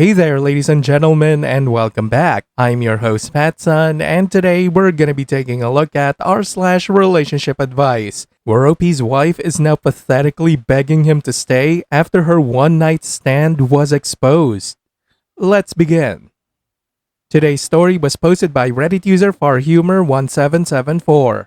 Hey there, ladies and gentlemen, and welcome back. I'm your host, Patsun, and today we're gonna be taking a look at r/relationship advice, where OP's wife is now pathetically begging him to stay after her one-night stand was exposed. Let's begin. Today's story was posted by Reddit user farhumor1774.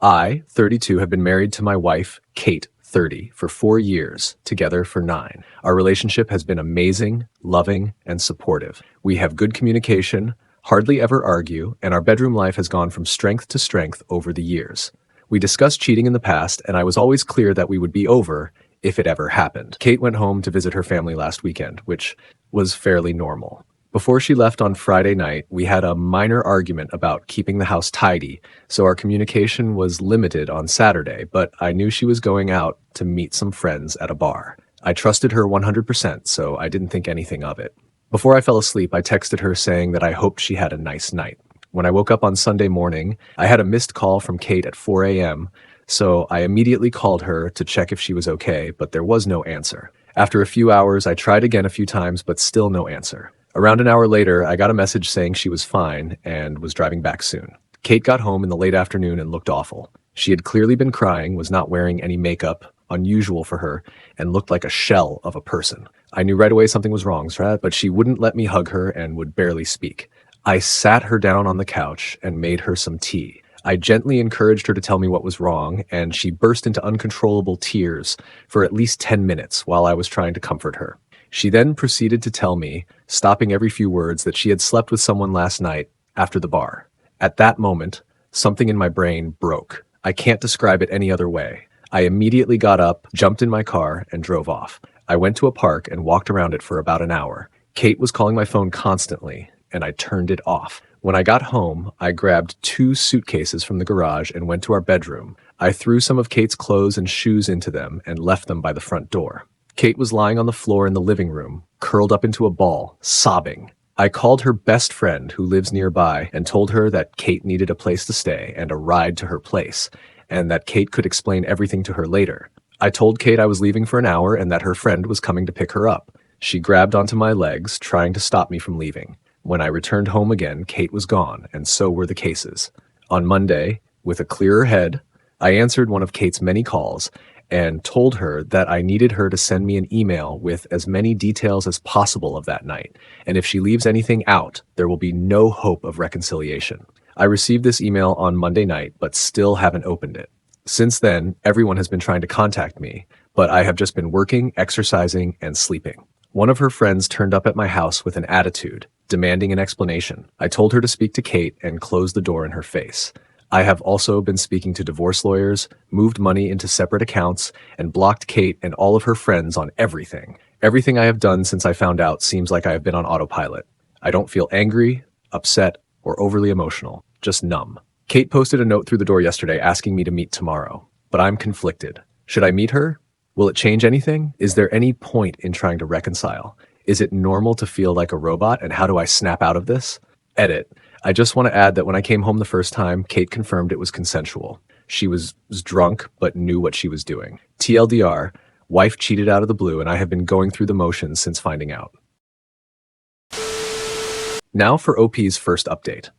I, 32, have been married to my wife, Kate, 30, for 4 years, together for 9. Our relationship has been amazing, loving, and supportive. We have good communication, hardly ever argue, and our bedroom life has gone from strength to strength over the years. We discussed cheating in the past, and I was always clear that we would be over if it ever happened. Kate went home to visit her family last weekend, which was fairly normal. Before she left on Friday night, we had a minor argument about keeping the house tidy, so our communication was limited on Saturday, but I knew she was going out to meet some friends at a bar. I trusted her 100%, so I didn't think anything of it. Before I fell asleep, I texted her saying that I hoped she had a nice night. When I woke up on Sunday morning, I had a missed call from Kate at 4 a.m., so I immediately called her to check if she was okay, but there was no answer. After a few hours, I tried again a few times, but still no answer. Around an hour later, I got a message saying she was fine and was driving back soon. Kate got home in the late afternoon and looked awful. She had clearly been crying, was not wearing any makeup, unusual for her, and looked like a shell of a person. I knew right away something was wrong, but she wouldn't let me hug her and would barely speak. I sat her down on the couch and made her some tea. I gently encouraged her to tell me what was wrong, and she burst into uncontrollable tears for at least 10 minutes while I was trying to comfort her. She then proceeded to tell me, stopping every few words, that she had slept with someone last night after the bar. At that moment, something in my brain broke. I can't describe it any other way. I immediately got up, jumped in my car, and drove off. I went to a park and walked around it for about an hour. Kate was calling my phone constantly, and I turned it off. When I got home, I grabbed 2 suitcases from the garage and went to our bedroom. I threw some of Kate's clothes and shoes into them and left them by the front door. Kate was lying on the floor in the living room, curled up into a ball, sobbing. I called her best friend who lives nearby and told her that Kate needed a place to stay and a ride to her place, and that Kate could explain everything to her later. I told Kate I was leaving for an hour and that her friend was coming to pick her up. She grabbed onto my legs, trying to stop me from leaving. When I returned home again, Kate was gone, and so were the cases. On Monday, with a clearer head, I answered one of Kate's many calls and told her that I needed her to send me an email with as many details as possible of that night, and if she leaves anything out, there will be no hope of reconciliation. I received this email on Monday night, but still haven't opened it. Since then, everyone has been trying to contact me, but I have just been working, exercising, and sleeping. One of her friends turned up at my house with an attitude, demanding an explanation. I told her to speak to Kate and closed the door in her face. I have also been speaking to divorce lawyers, moved money into separate accounts, and blocked Kate and all of her friends on everything. Everything I have done since I found out seems like I have been on autopilot. I don't feel angry, upset, or overly emotional, just numb. Kate posted a note through the door yesterday asking me to meet tomorrow, but I'm conflicted. Should I meet her? Will it change anything? Is there any point in trying to reconcile? Is it normal to feel like a robot, and how do I snap out of this? Edit. I just want to add that when I came home the first time, Kate confirmed it was consensual. She was drunk, but knew what she was doing. TLDR, wife cheated out of the blue, and I have been going through the motions since finding out. Now for OP's first update.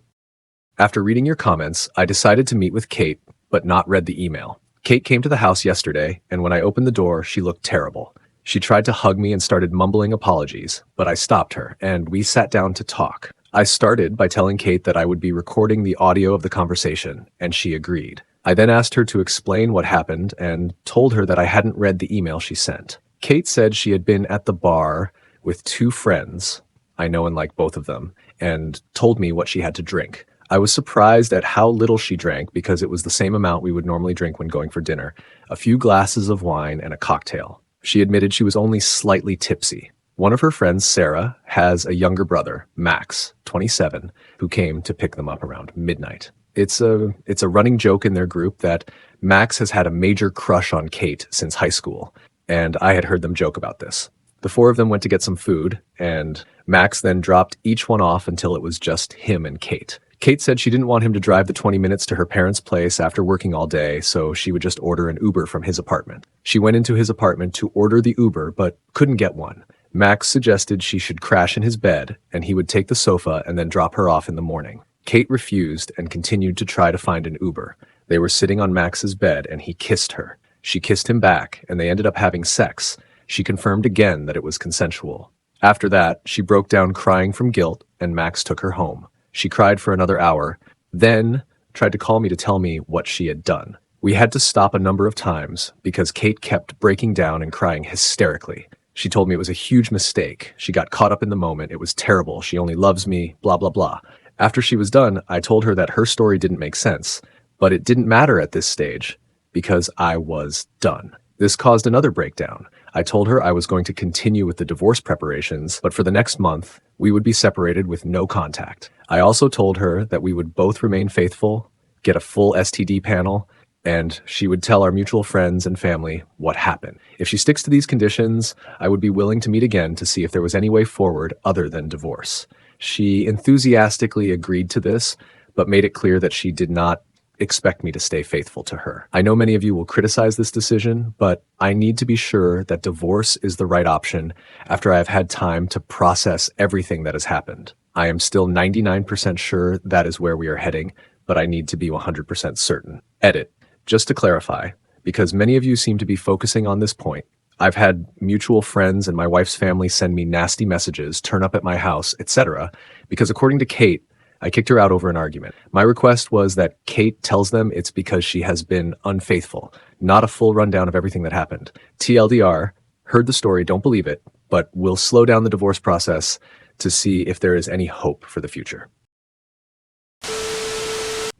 After reading your comments, I decided to meet with Kate, but not read the email. Kate came to the house yesterday, and when I opened the door, she looked terrible. She tried to hug me and started mumbling apologies, but I stopped her, and we sat down to talk. I started by telling Kate that I would be recording the audio of the conversation, and she agreed. I then asked her to explain what happened and told her that I hadn't read the email she sent. Kate said she had been at the bar with 2 friends, I know and like both of them, and told me what she had to drink. I was surprised at how little she drank because it was the same amount we would normally drink when going for dinner, a few glasses of wine and a cocktail. She admitted she was only slightly tipsy. One of her friends, Sarah, has a younger brother, Max, 27, who came to pick them up around midnight. It's a running joke in their group that Max has had a major crush on Kate since high school, and I had heard them joke about this. The 4 of them went to get some food, and Max then dropped each one off until it was just him and Kate. Kate said she didn't want him to drive the 20 minutes to her parents' place after working all day, so she would just order an Uber from his apartment. She went into his apartment to order the Uber, but couldn't get one. Max suggested she should crash in his bed and he would take the sofa and then drop her off in the morning. Kate refused and continued to try to find an Uber. They were sitting on Max's bed and he kissed her. She kissed him back and they ended up having sex. She confirmed again that it was consensual. After that, she broke down crying from guilt and Max took her home. She cried for another hour, then tried to call me to tell me what she had done. We had to stop a number of times because Kate kept breaking down and crying hysterically. She told me it was a huge mistake. She got caught up in the moment. It was terrible. She only loves me, blah, blah, blah. After she was done, I told her that her story didn't make sense, but it didn't matter at this stage because I was done. This caused another breakdown. I told her I was going to continue with the divorce preparations, but for the next month, we would be separated with no contact. I also told her that we would both remain faithful, get a full STD panel, and she would tell our mutual friends and family what happened. If she sticks to these conditions, I would be willing to meet again to see if there was any way forward other than divorce. She enthusiastically agreed to this, but made it clear that she did not expect me to stay faithful to her. I know many of you will criticize this decision, but I need to be sure that divorce is the right option after I have had time to process everything that has happened. I am still 99% sure that is where we are heading, but I need to be 100% certain. Edit. Just to clarify, because many of you seem to be focusing on this point, I've had mutual friends and my wife's family send me nasty messages, turn up at my house, etc., because according to Kate, I kicked her out over an argument. My request was that Kate tells them it's because she has been unfaithful, not a full rundown of everything that happened. TLDR, heard the story, don't believe it, but we'll slow down the divorce process to see if there is any hope for the future.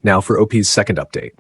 Now for OP's second update.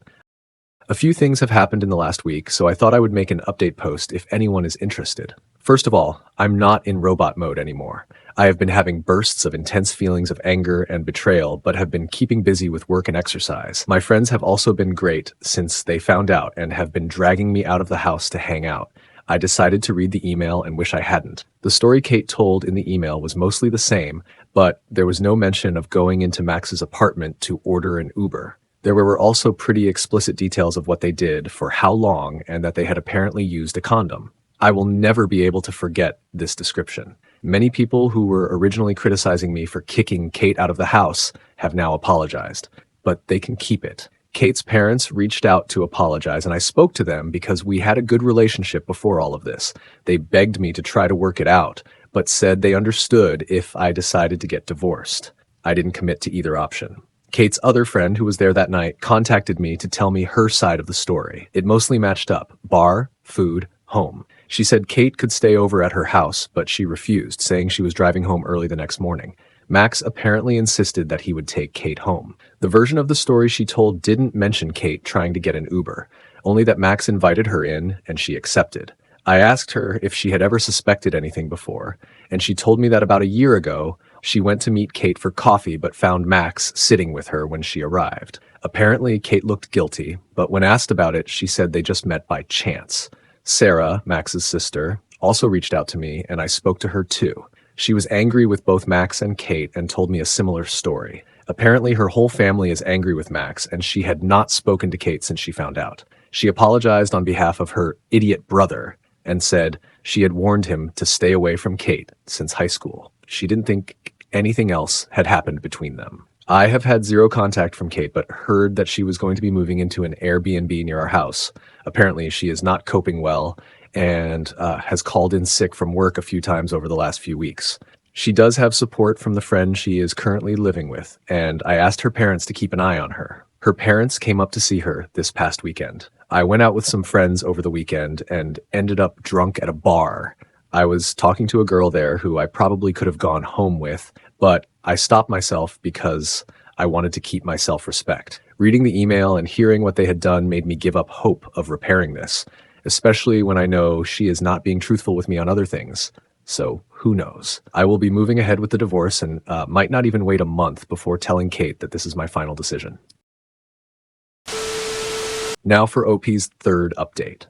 A few things have happened in the last week, so I thought I would make an update post if anyone is interested. First of all, I'm not in robot mode anymore. I have been having bursts of intense feelings of anger and betrayal, but have been keeping busy with work and exercise. My friends have also been great since they found out and have been dragging me out of the house to hang out. I decided to read the email and wish I hadn't. The story Kate told in the email was mostly the same, but there was no mention of going into Max's apartment to order an Uber. There were also pretty explicit details of what they did, for how long, and that they had apparently used a condom. I will never be able to forget this description. Many people who were originally criticizing me for kicking Kate out of the house have now apologized, but they can keep it. Kate's parents reached out to apologize, and I spoke to them because we had a good relationship before all of this. They begged me to try to work it out, but said they understood if I decided to get divorced. I didn't commit to either option. Kate's other friend who was there that night contacted me to tell me her side of the story. It mostly matched up: bar, food, home. She said Kate could stay over at her house, but she refused, saying she was driving home early the next morning. Max apparently insisted that he would take Kate home. The version of the story she told didn't mention Kate trying to get an Uber, only that Max invited her in and she accepted. I asked her if she had ever suspected anything before, and she told me that about a year ago, she went to meet Kate for coffee but found Max sitting with her when she arrived. Apparently, Kate looked guilty, but when asked about it, she said they just met by chance. Sarah, Max's sister, also reached out to me, and I spoke to her too. She was angry with both Max and Kate and told me a similar story. Apparently, her whole family is angry with Max, and she had not spoken to Kate since she found out. She apologized on behalf of her idiot brother and said she had warned him to stay away from Kate since high school. She didn't think anything else had happened between them. I have had zero contact from Kate, but heard that she was going to be moving into an Airbnb near our house. Apparently, she is not coping well and has called in sick from work a few times over the last few weeks. She does have support from the friend she is currently living with, and I asked her parents to keep an eye on her. Her parents came up to see her this past weekend. I went out with some friends over the weekend and ended up drunk at a bar. I was talking to a girl there who I probably could have gone home with, but I stopped myself because I wanted to keep my self-respect. Reading the email and hearing what they had done made me give up hope of repairing this, especially when I know she is not being truthful with me on other things. So who knows? I will be moving ahead with the divorce and might not even wait a month before telling Kate that this is my final decision. Now for OP's third update.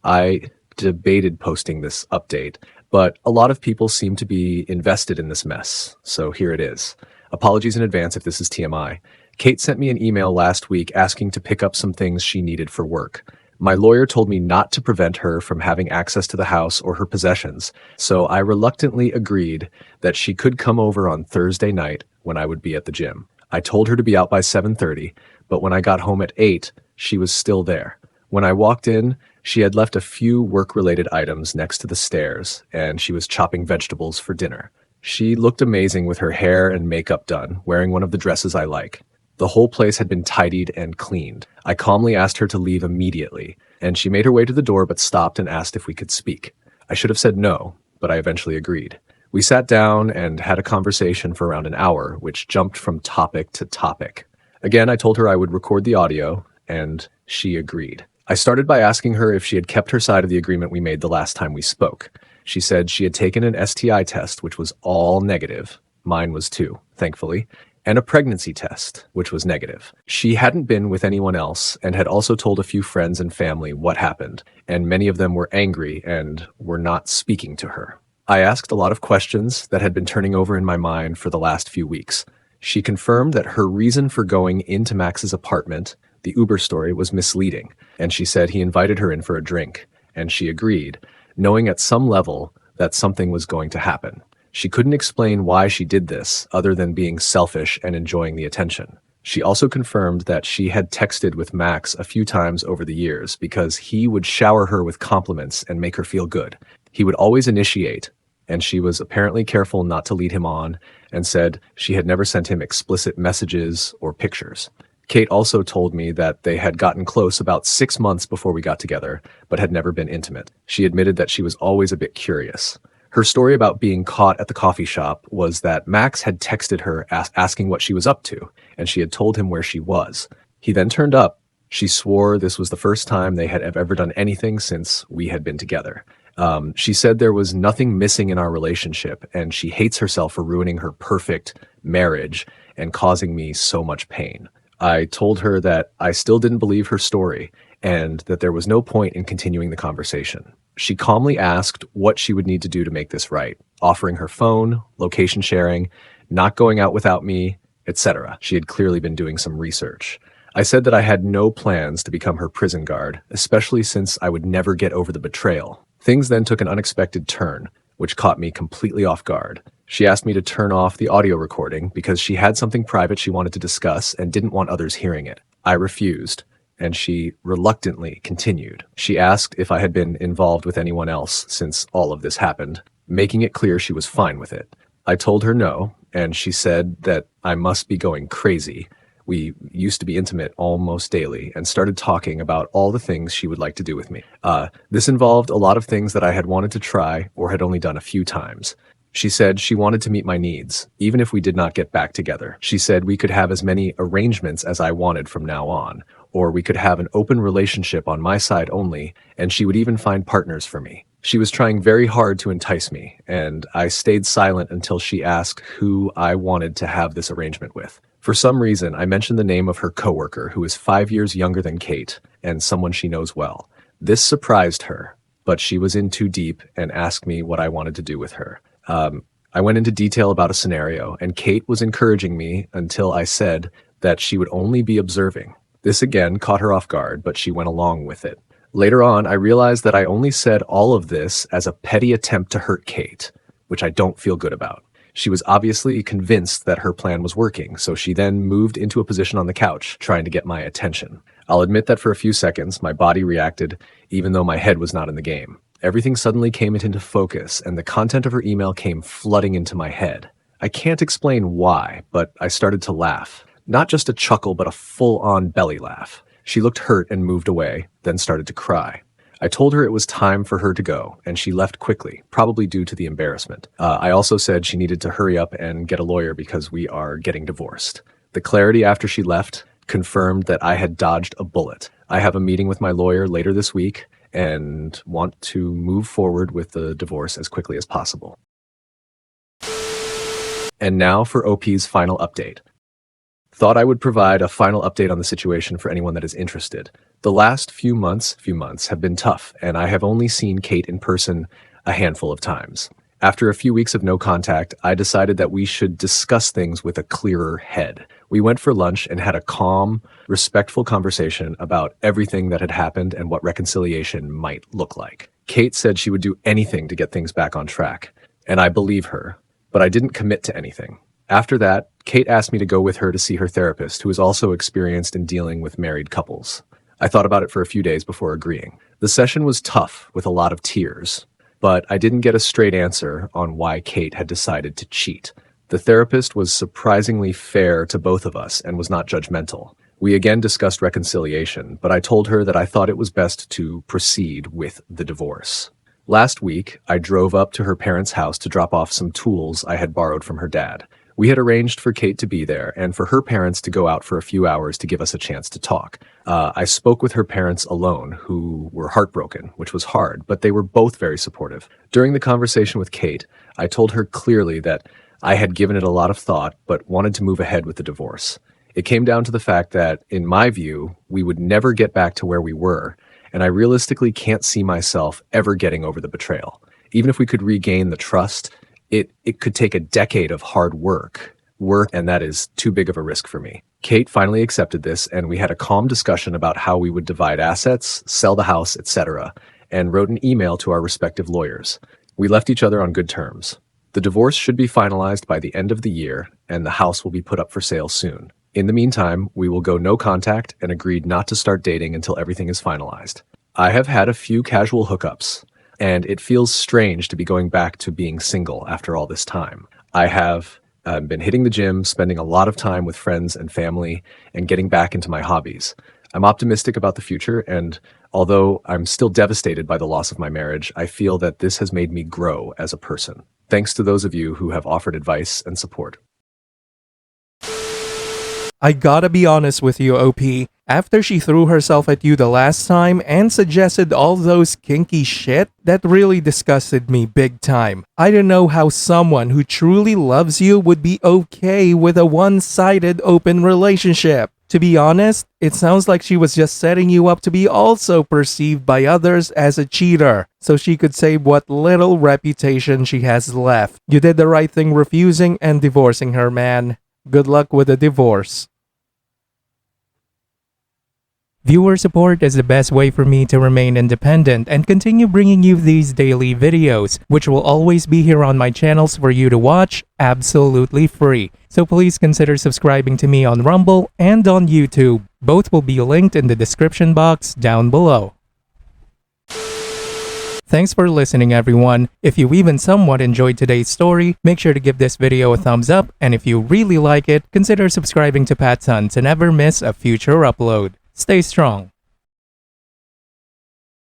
I debated posting this update, but a lot of people seem to be invested in this mess, so here it is. Apologies in advance if this is TMI. Kate sent me an email last week asking to pick up some things she needed for work. My lawyer told me not to prevent her from having access to the house or her possessions, so I reluctantly agreed that she could come over on Thursday night when I would be at the gym. I told her to be out by 7:30, but when I got home at 8, she was still there. When I walked in, she had left a few work-related items next to the stairs, and she was chopping vegetables for dinner. She looked amazing with her hair and makeup done, wearing one of the dresses I like. The whole place had been tidied and cleaned. I calmly asked her to leave immediately, and she made her way to the door but stopped and asked if we could speak. I should have said no, but I eventually agreed. We sat down and had a conversation for around an hour, which jumped from topic to topic. Again, I told her I would record the audio, and she agreed. I started by asking her if she had kept her side of the agreement we made the last time we spoke. She said she had taken an STI test, which was all negative. Mine was too, thankfully. And a pregnancy test, which was negative. She hadn't been with anyone else and had also told a few friends and family what happened, and many of them were angry and were not speaking to her. I asked a lot of questions that had been turning over in my mind for the last few weeks. She confirmed that her reason for going into Max's apartment, the Uber story, was misleading, and she said he invited her in for a drink, and she agreed, knowing at some level that something was going to happen. She couldn't explain why she did this, other than being selfish and enjoying the attention. She also confirmed that she had texted with Max a few times over the years because he would shower her with compliments and make her feel good. He would always initiate, and she was apparently careful not to lead him on, and said she had never sent him explicit messages or pictures. Kate also told me that they had gotten close about 6 months before we got together, but had never been intimate. She admitted that she was always a bit curious. Her story about being caught at the coffee shop was that Max had texted her asking what she was up to, and she had told him where she was. He then turned up. She swore this was the first time they had ever done anything since we had been together. She said there was nothing missing in our relationship, and she hates herself for ruining her perfect marriage and causing me so much pain. I told her that I still didn't believe her story and that there was no point in continuing the conversation. She calmly asked what she would need to do to make this right, offering her phone, location sharing, not going out without me, etc. She had clearly been doing some research. I said that I had no plans to become her prison guard, especially since I would never get over the betrayal. Things then took an unexpected turn, which caught me completely off guard. She asked me to turn off the audio recording because she had something private she wanted to discuss and didn't want others hearing it. I refused, and she reluctantly continued. She asked if I had been involved with anyone else since all of this happened, making it clear she was fine with it. I told her no, and she said that I must be going crazy. We used to be intimate almost daily and started talking about all the things she would like to do with me. This involved a lot of things that I had wanted to try or had only done a few times. She said she wanted to meet my needs, even if we did not get back together. She said we could have as many arrangements as I wanted from now on, or we could have an open relationship on my side only, and she would even find partners for me. She was trying very hard to entice me, and I stayed silent until she asked who I wanted to have this arrangement with. For some reason, I mentioned the name of her coworker, who is 5 years younger than Kate, and someone she knows well. This surprised her, but she was in too deep and asked me what I wanted to do with her. I went into detail about a scenario, and Kate was encouraging me until I said that she would only be observing. This again caught her off guard, but she went along with it. Later on, I realized that I only said all of this as a petty attempt to hurt Kate, which I don't feel good about. She was obviously convinced that her plan was working, so she then moved into a position on the couch, trying to get my attention. I'll admit that for a few seconds, my body reacted, even though my head was not in the game. Everything suddenly came into focus, and the content of her email came flooding into my head. I can't explain why, but I started to laugh. Not just a chuckle, but a full-on belly laugh. She looked hurt and moved away, then started to cry. I told her it was time for her to go, and she left quickly, probably due to the embarrassment. I also said she needed to hurry up and get a lawyer because we are getting divorced. The clarity after she left confirmed that I had dodged a bullet. I have a meeting with my lawyer later this week and want to move forward with the divorce as quickly as possible. And now for OP's final update. Thought I would provide a final update on the situation for anyone that is interested. The last few months have been tough, and I have only seen Kate in person a handful of times. After a few weeks of no contact, I decided that we should discuss things with a clearer head. We went for lunch and had a calm, respectful conversation about everything that had happened and what reconciliation might look like. Kate said she would do anything to get things back on track, and I believe her, but I didn't commit to anything. After that, Kate asked me to go with her to see her therapist, who is also experienced in dealing with married couples. I thought about it for a few days before agreeing. The session was tough, with a lot of tears, but I didn't get a straight answer on why Kate had decided to cheat. The therapist was surprisingly fair to both of us and was not judgmental. We again discussed reconciliation, but I told her that I thought it was best to proceed with the divorce. Last week, I drove up to her parents' house to drop off some tools I had borrowed from her dad. We had arranged for Kate to be there and for her parents to go out for a few hours to give us a chance to talk. I spoke with her parents alone, who were heartbroken, which was hard, but they were both very supportive. During the conversation with Kate, I told her clearly that I had given it a lot of thought, but wanted to move ahead with the divorce. It came down to the fact that, in my view, we would never get back to where we were, and I realistically can't see myself ever getting over the betrayal. Even if we could regain the trust, it could take a decade of hard work, and that is too big of a risk for me. Kate finally accepted this, and we had a calm discussion about how we would divide assets, sell the house, etc., and wrote an email to our respective lawyers. We left each other on good terms. The divorce should be finalized by the end of the year, and the house will be put up for sale soon. In the meantime, we will go no contact and agreed not to start dating until everything is finalized. I have had a few casual hookups, and it feels strange to be going back to being single after all this time. I have been hitting the gym, spending a lot of time with friends and family, and getting back into my hobbies. I'm optimistic about the future, and although I'm still devastated by the loss of my marriage, I feel that this has made me grow as a person. Thanks to those of you who have offered advice and support. I gotta be honest with you, OP. After she threw herself at you the last time and suggested all those kinky shit, that really disgusted me big time. I don't know how someone who truly loves you would be okay with a one-sided open relationship. To be honest, it sounds like she was just setting you up to be also perceived by others as a cheater, so she could save what little reputation she has left. You did the right thing refusing and divorcing her, man. Good luck with the divorce. Viewer support is the best way for me to remain independent and continue bringing you these daily videos, which will always be here on my channels for you to watch absolutely free. So please consider subscribing to me on Rumble and on YouTube. Both will be linked in the description box down below. Thanks for listening, everyone. If you even somewhat enjoyed today's story, make sure to give this video a thumbs up, and if you really like it, consider subscribing to PattSun to never miss a future upload. Stay strong.